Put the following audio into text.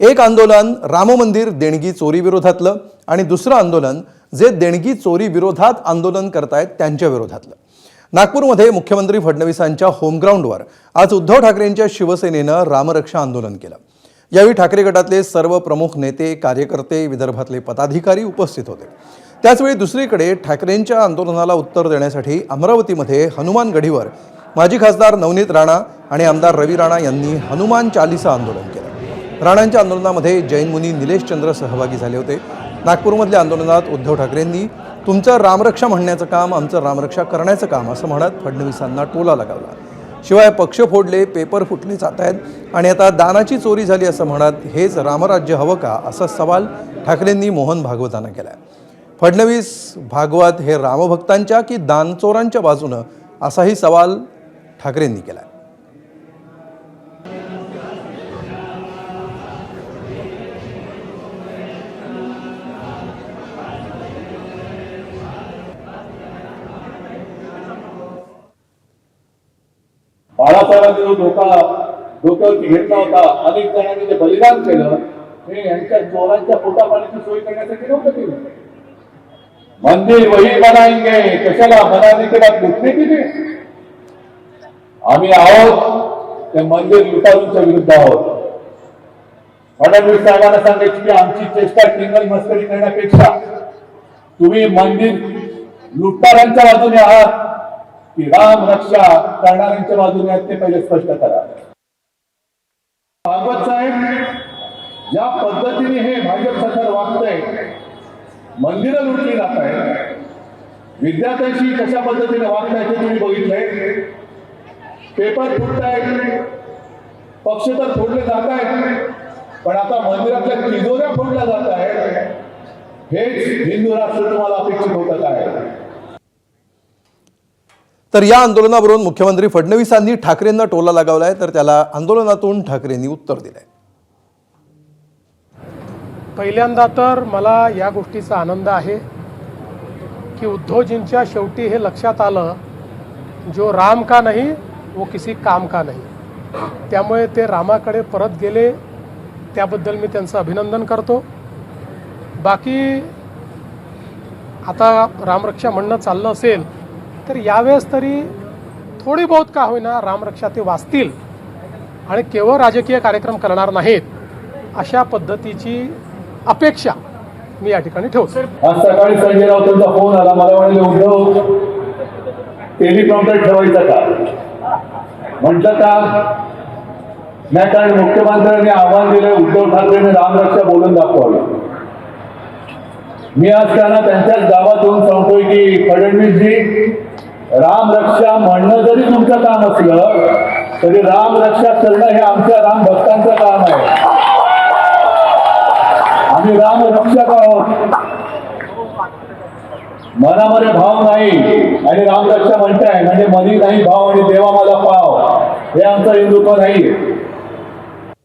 एक आंदोलन राम मंदिर देणगी चोरी विरोधातलं आणि दुसरं आंदोलन जे देणगी चोरी विरोधात आंदोलन करतायत त्यांच्या विरोधातलं। नागपूरमध्ये मुख्यमंत्री फडणवीसांच्या होमग्राऊंडवर आज उद्धव ठाकरेंच्या शिवसेनेनं रामरक्षा आंदोलन केलं। यावेळी ठाकरे गटातले सर्व प्रमुख नेते, कार्यकर्ते, विदर्भातले पदाधिकारी उपस्थित होते। त्याचवेळी दुसरीकडे ठाकरेंच्या आंदोलनाला उत्तर देण्यासाठी अमरावतीमध्ये हनुमान गढीवर माजी खासदार नवनीत राणा आणि आमदार रवी राणा यांनी हनुमान चालीसा आंदोलन केलं। राणांच्या आंदोलनामध्ये जैन मुनी निलेश चंद्र सहभागी झाले होते। नागपूरमधल्या आंदोलनात उद्धव ठाकरेंनी तुमचं रामरक्षा म्हणण्याचं काम आमचं रामरक्षा करण्याचं काम असं म्हणत फडणवीसांना टोला लगावला। शिवाय पक्ष फोडले, पेपर फुटले जात आहेत आणि आता दानाची चोरी झाली असं म्हणत हेच रामराज्य हवं का असा सवाल ठाकरेंनी मोहन भागवतांना केला। फडणवीस भागवत हे रामभक्तांच्या की दानचोरांच्या बाजूनं असाही सवाल ठाकरेंनी केला। बाळासाहेबांनी जो डोक्यावरती घेतला होता, अनेक जणांनी जे बलिदान केलं, हे यांच्या चोरांच्या पोटापाण्याची सोय करण्यासाठी नव्हतं केलं। मंदिर वही बनाएंगे, कशाला बनाने के बाद लुटने के लिए? आम्ही आहोत ते मंदिर लुटारूंच्या विरुद्ध आहोत। फडणवीस साहेबांना सांगायची की आमची चेष्टा टिंगल मस्करी करण्यापेक्षा तुम्ही मंदिर लुटणाऱ्यांच्या बाजूने आहात की राम रक्षा करणाऱ्यांच्या बाजूने आहेत ते पहिले स्पष्ट करा। भागवत साहेब, ज्या पद्धतीने हे भाजप सरकार वागतंय, मंदिरं लुटली जात आहे, विद्यार्थ्यांशी कशा पद्धतीने वागताय ते तुम्ही बघितलंय। पेपर फुटतायत, पक्ष तर फोडले जात आहेत, पण आता मंदिरातल्या तिजोऱ्या फोडल्या जात आहेत। हेच हिंदू राष्ट्र तुम्हाला अपेक्षित होतं काय? तर या आंदोलनावरून मुख्यमंत्री फडणवीसांनी ठाकरेंना टोला लगावलाय, तर त्याला आंदोलनातून ठाकरेंनी उत्तर दिलंय। पहिल्यांदा तर मला या गोष्टीचा आनंद आहे की उद्धवजींच्या शेवटी हे लक्षात आलं, जो राम का नहीं वो किसी काम का नहीं। त्यामुळे ते रामाकडे परत गेले, त्याबद्दल मी त्यांचं अभिनंदन करतो। बाकी आता रामरक्षा म्हणणं चाललं असेल तर यावेळेस तरी थोडी बहुत का होईना रामरक्षा ते वाचतील आणि केवळ राजकीय कार्यक्रम करणार नाहीत, अशा पद्धतीची अपेक्षा मी या ठिकाणी ठेवतो। आज सकाळी संजय राऊतांचा फोन आला, मला म्हणाले उद्धव टेलिप्रॉम्प्टर ठेवायचा का? म्हटलं का नाही, कारण मुख्यमंत्र्यांनी आव्हान दिले उद्धव ठाकरेंनी रामरक्षा बोलून दाखवावी। मी आज त्यांना त्यांच्याच गावातून सांगतोय की फडणवीसजी, रामरक्षा म्हणणं जरी तुमचं काम असलं तरी रामरक्षा करणं हे आमच्या राम भक्तांचं काम आहे। आम्ही रामरक्षक आहोत, मनामध्ये भाव नाही आणि रामरक्षा म्हणताय म्हणजे मनी नाही भाव आणि देवा मला पाव, हे आमचं हिंदुत्व नाही।